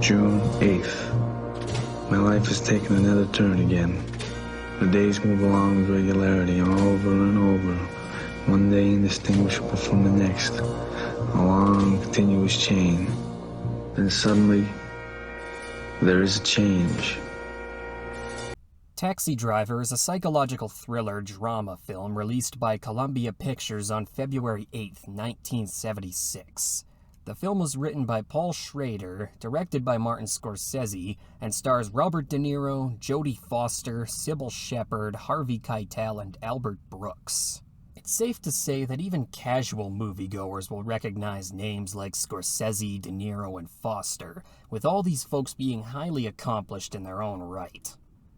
June 8th. My life has taken another turn again. The days move along with regularity, over and over, one day indistinguishable from the next, a long, continuous chain. Then suddenly, there is a change. Taxi Driver is a psychological thriller drama film released by Columbia Pictures on February 8, 1976. The film was written by Paul Schrader, directed by Martin Scorsese, and stars Robert De Niro, Jodie Foster, Sybil Shepherd, Harvey Keitel, and Albert Brooks. It's safe to say that even casual moviegoers will recognize names like Scorsese, De Niro, and Foster, with all these folks being highly accomplished in their own right.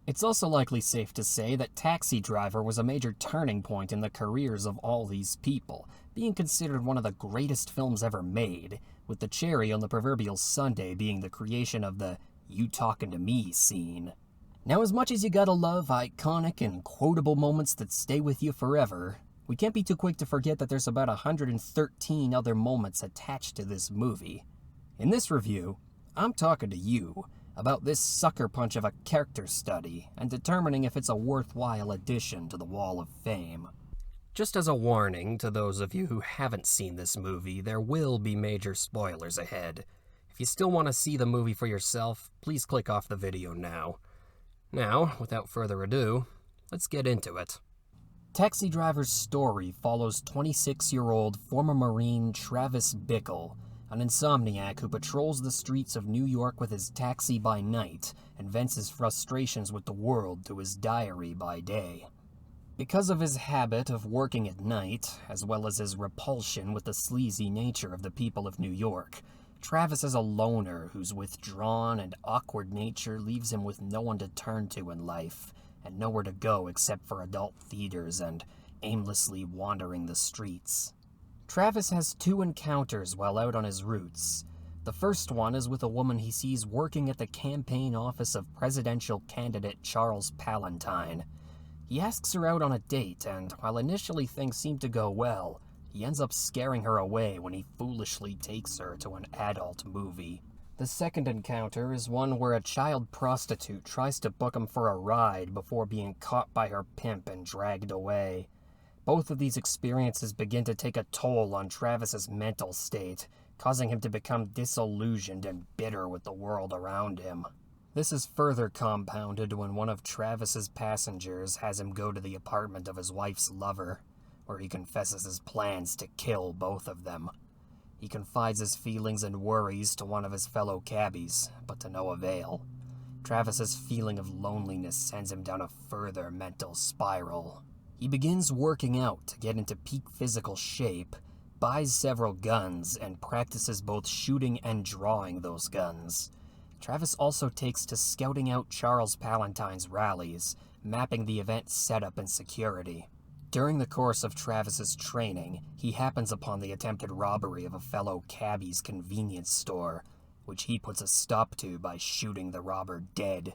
It's also likely safe to say that Taxi Driver was a major turning point in the careers of all these people, being considered one of the greatest films ever made, with the cherry on the proverbial sundae being the creation of the "you talking to me" scene. Now, as much as you gotta love iconic and quotable moments that stay with you forever, we can't be too quick to forget that there's about 113 other moments attached to this movie. In this review, I'm talking to you about this sucker punch of a character study and determining if it's a worthwhile addition to the Wall of Fame. Just as a warning to those of you who haven't seen this movie, there will be major spoilers ahead. If you still want to see the movie for yourself, please click off the video now. Now, without further ado, let's get into it. Taxi Driver's story follows 26-year-old former Marine Travis Bickle, an insomniac who patrols the streets of New York with his taxi by night and vents his frustrations with the world to his diary by day. Because of his habit of working at night, as well as his repulsion with the sleazy nature of the people of New York, Travis is a loner whose withdrawn and awkward nature leaves him with no one to turn to in life, and nowhere to go except for adult theaters and aimlessly wandering the streets. Travis has two encounters while out on his routes. The first one is with a woman he sees working at the campaign office of presidential candidate Charles Palantine. He asks her out on a date, and while initially things seem to go well, he ends up scaring her away when he foolishly takes her to an adult movie. The second encounter is one where a child prostitute tries to book him for a ride before being caught by her pimp and dragged away. Both of these experiences begin to take a toll on Travis's mental state, causing him to become disillusioned and bitter with the world around him. This is further compounded when one of Travis's passengers has him go to the apartment of his wife's lover, where he confesses his plans to kill both of them. He confides his feelings and worries to one of his fellow cabbies, but to no avail. Travis's feeling of loneliness sends him down a further mental spiral. He begins working out to get into peak physical shape, buys several guns, and practices both shooting and drawing those guns. Travis also takes to scouting out Charles Palantine's rallies, mapping the event's setup and security. During the course of Travis's training, he happens upon the attempted robbery of a fellow cabbie's convenience store, which he puts a stop to by shooting the robber dead.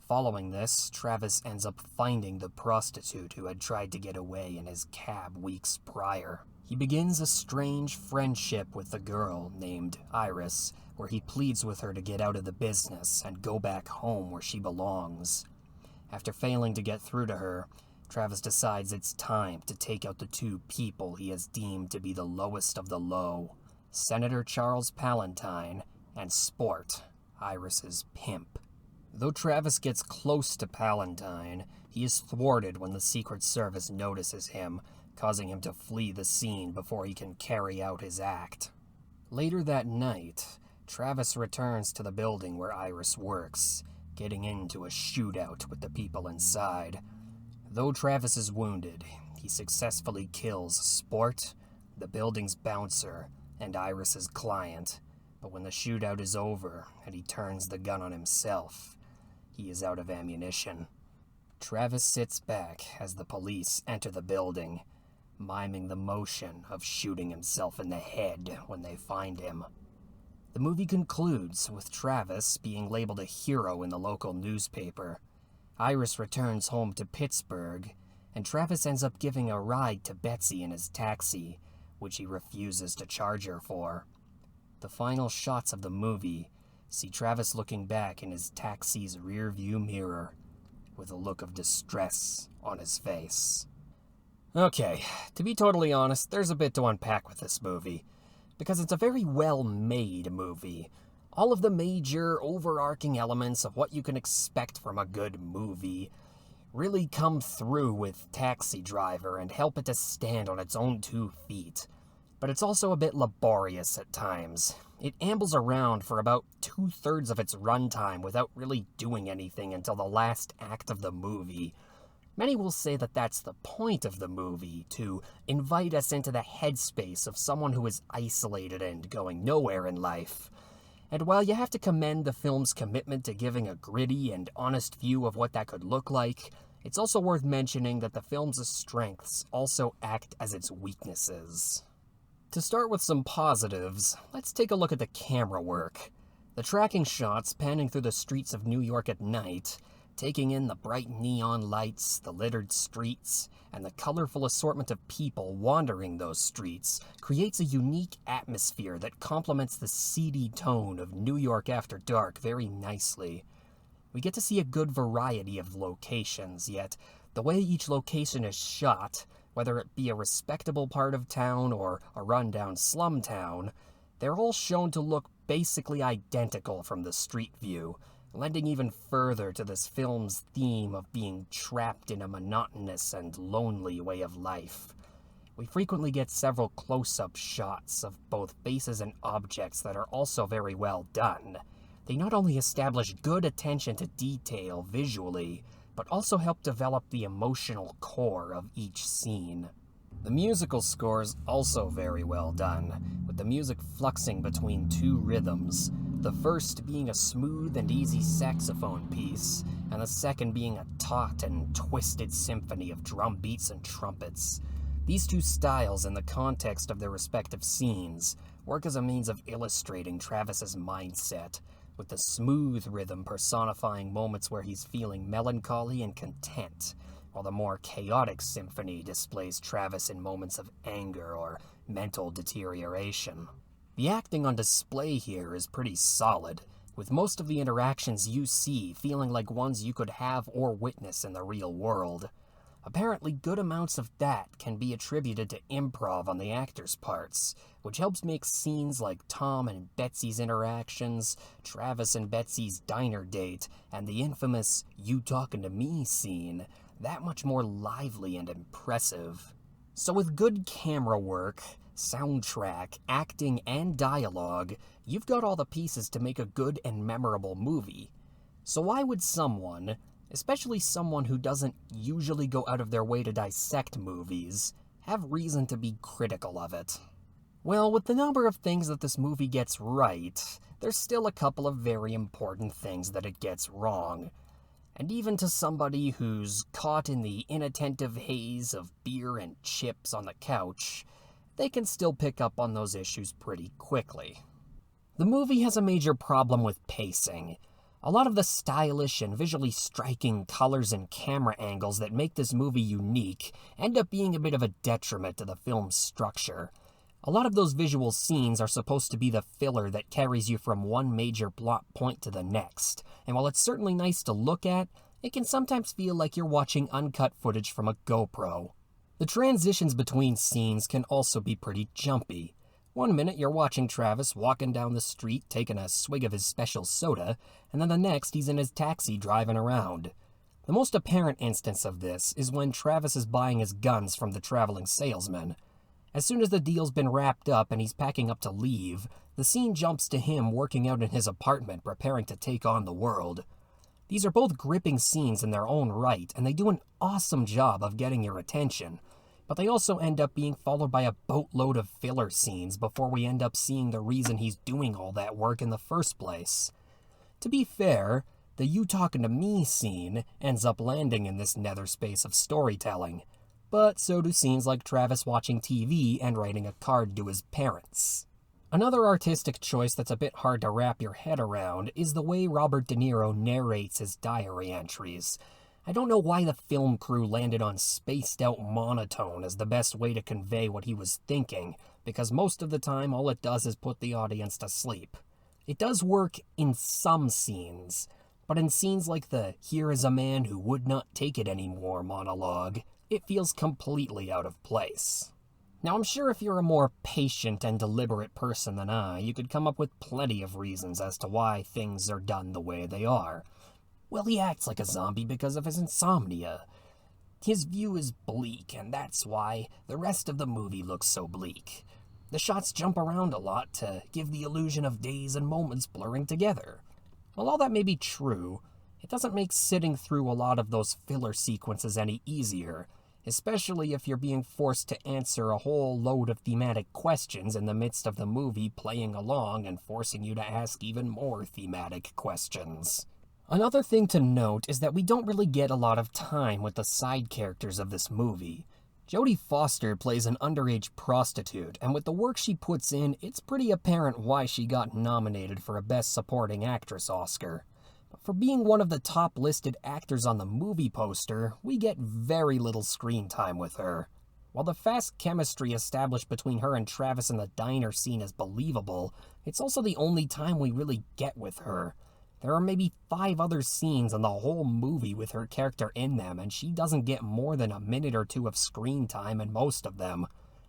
Following this, Travis ends up finding the prostitute who had tried to get away in his cab weeks prior. He begins a strange friendship with the girl named Iris, where he pleads with her to get out of the business and go back home where she belongs. After failing to get through to her, Travis decides it's time to take out the two people he has deemed to be the lowest of the low, Senator Charles Palantine and Sport, Iris's pimp. Though Travis gets close to Palantine, he is thwarted when the Secret Service notices him, causing him to flee the scene before he can carry out his act. Later that night, Travis returns to the building where Iris works, getting into a shootout with the people inside. Though Travis is wounded, he successfully kills Sport, the building's bouncer, and Iris's client. But when the shootout is over and he turns the gun on himself, he is out of ammunition. Travis sits back as the police enter the building, miming the motion of shooting himself in the head when they find him. The movie concludes with Travis being labeled a hero in the local newspaper. Iris returns home to Pittsburgh, and Travis ends up giving a ride to Betsy in his taxi, which he refuses to charge her for. The final shots of the movie see Travis looking back in his taxi's rearview mirror with a look of distress on his face. Okay, to be totally honest, there's a bit to unpack with this movie, because it's a very well-made movie. All of the major, overarching elements of what you can expect from a good movie really come through with Taxi Driver and help it to stand on its own 2 feet. But it's also a bit laborious at times. It ambles around for about 2/3 of its runtime without really doing anything until the last act of the movie. Many will say that that's the point of the movie, to invite us into the headspace of someone who is isolated and going nowhere in life. And while you have to commend the film's commitment to giving a gritty and honest view of what that could look like, it's also worth mentioning that the film's strengths also act as its weaknesses. To start with some positives, let's take a look at the camera work. The tracking shots panning through the streets of New York at night, taking in the bright neon lights, the littered streets, and the colorful assortment of people wandering those streets, creates a unique atmosphere that complements the seedy tone of New York after dark very nicely. We get to see a good variety of locations, yet the way each location is shot, whether it be a respectable part of town or a rundown slum town, they're all shown to look basically identical from the street view, lending even further to this film's theme of being trapped in a monotonous and lonely way of life. We frequently get several close-up shots of both faces and objects that are also very well done. They not only establish good attention to detail visually, but also help develop the emotional core of each scene. The musical score is also very well done, with the music fluxing between 2 rhythms, the first being a smooth and easy saxophone piece, and the second being a taut and twisted symphony of drum beats and trumpets. These 2 styles, in the context of their respective scenes, work as a means of illustrating Travis's mindset, with the smooth rhythm personifying moments where he's feeling melancholy and content, while the more chaotic symphony displays Travis in moments of anger or mental deterioration. The acting on display here is pretty solid, with most of the interactions you see feeling like ones you could have or witness in the real world. Apparently, good amounts of that can be attributed to improv on the actors' parts, which helps make scenes like Tom and Betsy's interactions, Travis and Betsy's diner date, and the infamous "you talking to me" scene that much more lively and impressive. So with good camera work, soundtrack, acting, and dialogue, you've got all the pieces to make a good and memorable movie. So why would someone, especially someone who doesn't usually go out of their way to dissect movies, have reason to be critical of it? Well, with the number of things that this movie gets right, there's still a couple of very important things that it gets wrong. And even to somebody who's caught in the inattentive haze of beer and chips on the couch, they can still pick up on those issues pretty quickly. The movie has a major problem with pacing. A lot of the stylish and visually striking colors and camera angles that make this movie unique end up being a bit of a detriment to the film's structure. A lot of those visual scenes are supposed to be the filler that carries you from one major plot point to the next, and while it's certainly nice to look at, it can sometimes feel like you're watching uncut footage from a GoPro. The transitions between scenes can also be pretty jumpy. One minute you're watching Travis walking down the street taking a swig of his special soda, and then the next he's in his taxi driving around. The most apparent instance of this is when Travis is buying his guns from the traveling salesman. As soon as the deal's been wrapped up and he's packing up to leave, the scene jumps to him working out in his apartment preparing to take on the world. These are both gripping scenes in their own right, and they do an awesome job of getting your attention, but they also end up being followed by a boatload of filler scenes before we end up seeing the reason he's doing all that work in the first place. To be fair, the "you talking to me" scene ends up landing in this nether space of storytelling, but so do scenes like Travis watching TV and writing a card to his parents. Another artistic choice that's a bit hard to wrap your head around is the way Robert De Niro narrates his diary entries. I don't know why the film crew landed on spaced-out monotone as the best way to convey what he was thinking, because most of the time all it does is put the audience to sleep. It does work in some scenes, but in scenes like the "here is a man who would not take it anymore" monologue, it feels completely out of place. Now, I'm sure if you're a more patient and deliberate person than I, you could come up with plenty of reasons as to why things are done the way they are. Well, he acts like a zombie because of his insomnia. His view is bleak, and that's why the rest of the movie looks so bleak. The shots jump around a lot to give the illusion of days and moments blurring together. While all that may be true, it doesn't make sitting through a lot of those filler sequences any easier, especially if you're being forced to answer a whole load of thematic questions in the midst of the movie playing along and forcing you to ask even more thematic questions. Another thing to note is that we don't really get a lot of time with the side characters of this movie. Jodie Foster plays an underage prostitute, and with the work she puts in, it's pretty apparent why she got nominated for a Best Supporting Actress Oscar. But for being one of the top listed actors on the movie poster, we get very little screen time with her. While the fast chemistry established between her and Travis in the diner scene is believable, it's also the only time we really get with her. There are maybe 5 other scenes in the whole movie with her character in them, and she doesn't get more than a minute or 2 of screen time in most of them.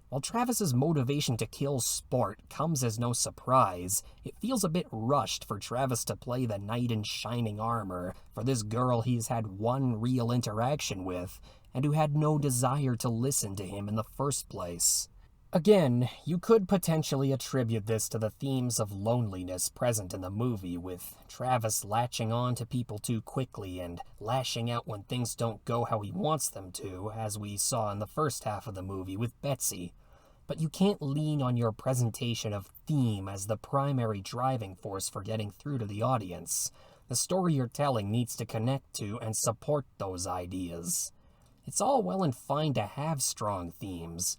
While Travis's motivation to kill Sport comes as no surprise, it feels a bit rushed for Travis to play the knight in shining armor for this girl he's had one real interaction with, and who had no desire to listen to him in the first place. Again, you could potentially attribute this to the themes of loneliness present in the movie, with Travis latching on to people too quickly and lashing out when things don't go how he wants them to, as we saw in the first half of the movie with Betsy. But you can't lean on your presentation of theme as the primary driving force for getting through to the audience. The story you're telling needs to connect to and support those ideas. It's all well and fine to have strong themes,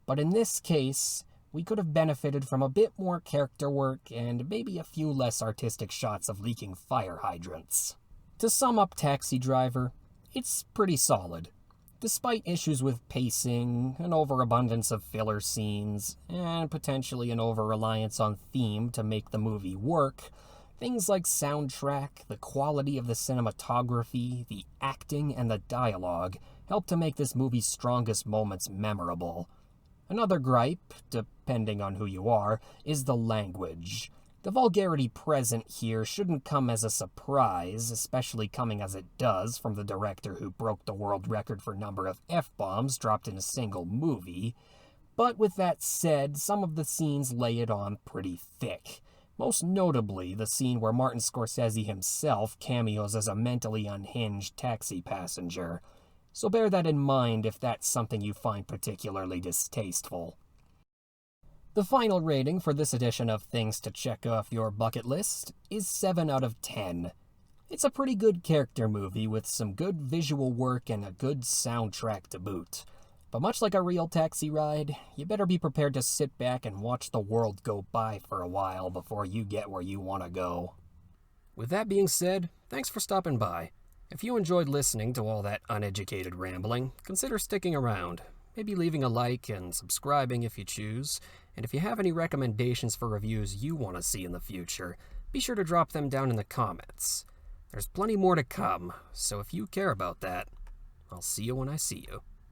but in this case, we could have benefited from a bit more character work and maybe a few less artistic shots of leaking fire hydrants. To sum up Taxi Driver, it's pretty solid. Despite issues with pacing, an overabundance of filler scenes, and potentially an over-reliance on theme to make the movie work, things like soundtrack, the quality of the cinematography, the acting, and the dialogue help to make this movie's strongest moments memorable. Another gripe, depending on who you are, is the language. The vulgarity present here shouldn't come as a surprise, especially coming as it does from the director who broke the world record for number of F-bombs dropped in a single movie. But with that said, some of the scenes lay it on pretty thick. Most notably, the scene where Martin Scorsese himself cameos as a mentally unhinged taxi passenger. So bear that in mind if that's something you find particularly distasteful. The final rating for this edition of Things to Check Off Your Bucket List is 7 out of 10. It's a pretty good character movie with some good visual work and a good soundtrack to boot. But much like a real taxi ride, you better be prepared to sit back and watch the world go by for a while before you get where you want to go. With that being said, thanks for stopping by. If you enjoyed listening to all that uneducated rambling, consider sticking around. Maybe leaving a like and subscribing if you choose. And if you have any recommendations for reviews you want to see in the future, be sure to drop them down in the comments. There's plenty more to come, so if you care about that, I'll see you when I see you.